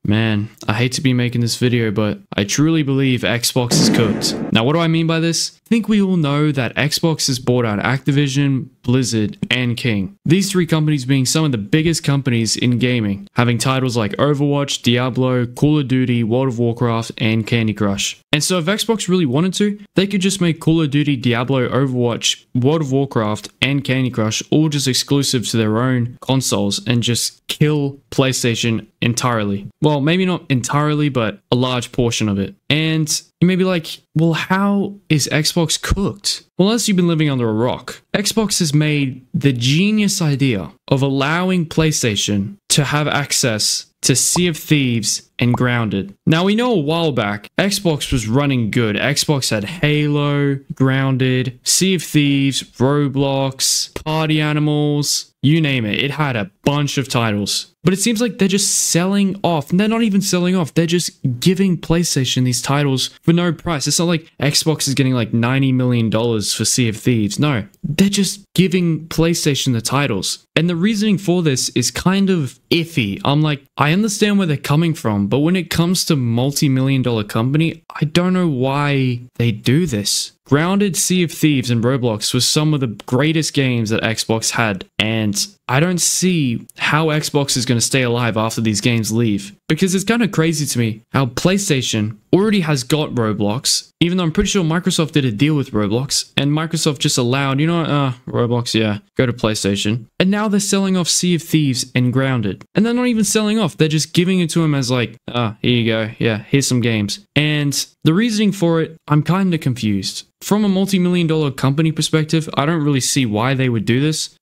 Man, I hate to be making this video, but I truly believe Xbox is cooked. Now, what do I mean by this? I think we all know that Xbox has bought out Activision, Blizzard, and King. These three companies being some of the biggest companies in gaming, having titles like Overwatch, Diablo, Call of Duty, World of Warcraft, and Candy Crush. And so if Xbox really wanted to, they could just make Call of Duty, Diablo, Overwatch, World of Warcraft, and Candy Crush all just exclusive to their own consoles and just kill PlayStation entirely. Well, maybe not entirely, but a large portion of it. And you may be like, well, how is Xbox cooked? Well, unless you've been living under a rock, Xbox has made the genius idea of allowing PlayStation to have access to Sea of Thieves and Grounded. Now, we know a while back, Xbox was running good. Xbox had Halo, Grounded, Sea of Thieves, Roblox, Party Animals, you name it. It had a bunch of titles. But it seems like they're just selling off. And they're not even selling off. They're just giving PlayStation these titles for no price. It's not like Xbox is getting like $90 million for Sea of Thieves. No, they're just giving PlayStation the titles. And the reasoning for this is kind of iffy. I'm like, I understand where they're coming from, but when it comes to multi-million-dollar company, I don't know why they do this. Grounded, Sea of Thieves, and Roblox was some of the greatest games that Xbox had, and I don't see how Xbox is going to stay alive after these games leave. Because it's kind of crazy to me how PlayStation already has got Roblox, even though I'm pretty sure Microsoft did a deal with Roblox, and Microsoft just allowed, Roblox, yeah, go to PlayStation. And now they're selling off Sea of Thieves and Grounded. And they're not even selling off, they're just giving it to them as like, here you go, yeah, here's some games. And the reasoning for it, I'm kind of confused. From a multi-million-dollar company perspective, I don't really see why they would do this.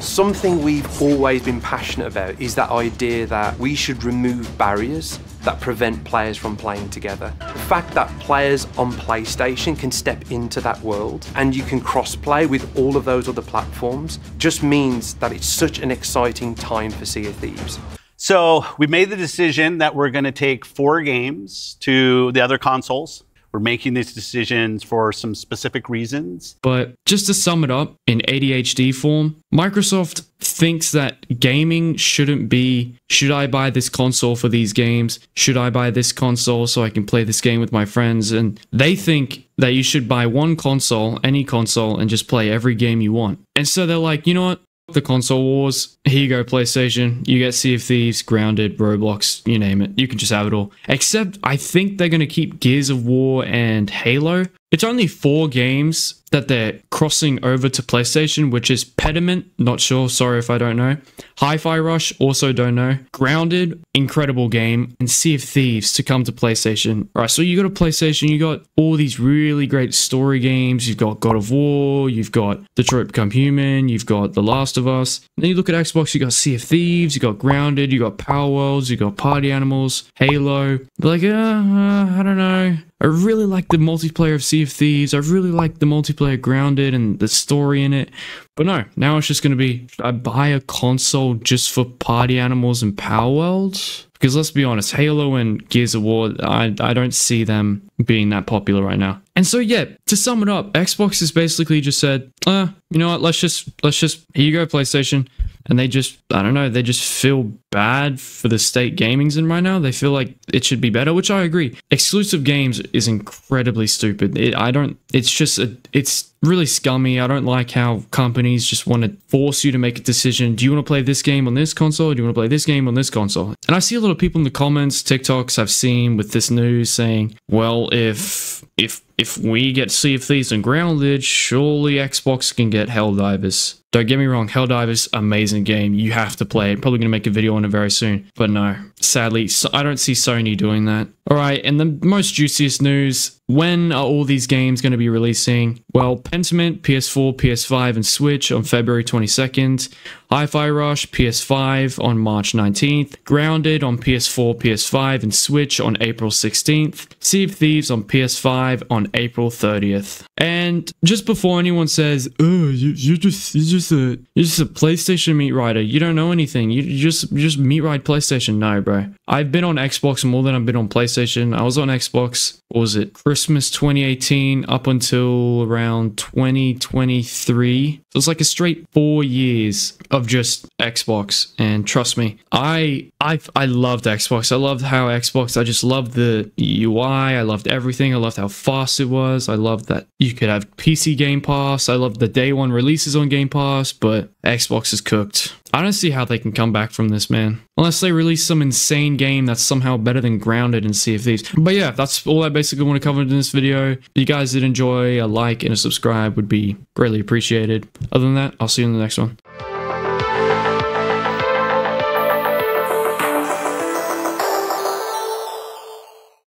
Something we've always been passionate about is that idea that we should remove barriers that prevent players from playing together. The fact that players on PlayStation can step into that world and you can cross-play with all of those other platforms just means that it's such an exciting time for Sea of Thieves. So we made the decision that we're going to take 4 games to the other consoles. We're making these decisions for some specific reasons. But just to sum it up in ADHD form, Microsoft thinks that gaming shouldn't be, should I buy this console for these games? Should I buy this console so I can play this game with my friends? And they think that you should buy one console, any console, and just play every game you want. And so they're like, you know what? The console wars, here you go, PlayStation, you get Sea of Thieves, Grounded, Roblox, you name it, you can just have it all. Except I think they're going to keep Gears of War and Halo. It's only 4 games that they're crossing over to PlayStation, which is Pediment, not sure, sorry if I don't know. Hi-Fi Rush, also don't know. Grounded, incredible game. And Sea of Thieves to come to PlayStation. Alright, so you got a PlayStation, you got all these really great story games. You've got God of War, you've got Detroit Become Human, you've got The Last of Us. And then you look at Xbox, you got Sea of Thieves, you got Grounded, you got Power Worlds, you got Party Animals, Halo. They're like, I don't know. I really like the multiplayer of Sea of Thieves. I really like the multiplayer Grounded and the story in it. But no, now it's just going to be, should I buy a console just for Party Animals and Power World? Because let's be honest, Halo and Gears of War, I don't see them being that popular right now. And so yeah, to sum it up, Xbox has basically just said, you know what, let's just, here you go, PlayStation. And they just, I don't know, they just feel bad for the state gaming's in right now. They feel like it should be better, which I agree. Exclusive games is incredibly stupid. It's really scummy. I don't like how companies just want to force you to make a decision. Do you want to play this game on this console? Or do you want to play this game on this console? And I see a lot of people in the comments, TikToks I've seen with this news saying, well, if we get Sea of Thieves and Grounded, surely Xbox can get Helldivers. Don't get me wrong, Helldivers, amazing game. You have to play it. Probably going to make a video on it very soon. But no, sadly, I don't see Sony doing that. Alright, and the most juiciest news, when are all these games going to be releasing? Well, Pentiment, PS4, PS5, and Switch on February 22nd. Hi-Fi Rush, PS5 on March 19th. Grounded on PS4, PS5, and Switch on April 16th. Sea of Thieves on PS5 on April 30th. And just before anyone says, oh, you're just just a PlayStation meat rider. You don't know anything. You just meat ride PlayStation. No, bro. I've been on Xbox more than I've been on PlayStation. I was on Xbox, what was it? Christmas 2018 up until around 2023. So it's like a straight 4 years of just Xbox. And trust me, I loved Xbox. I loved how Xbox, I just loved the UI. I loved everything. I loved how fast it was. I loved that you could have PC Game Pass. I loved the day one releases on Game Pass, but Xbox is cooked. I don't see how they can come back from this, man. Unless they release some insane game that's somehow better than Grounded and Sea of Thieves. But yeah, that's all I basically want to cover in this video. If you guys did enjoy, a like and a subscribe would be greatly appreciated. Other than that, I'll see you in the next one.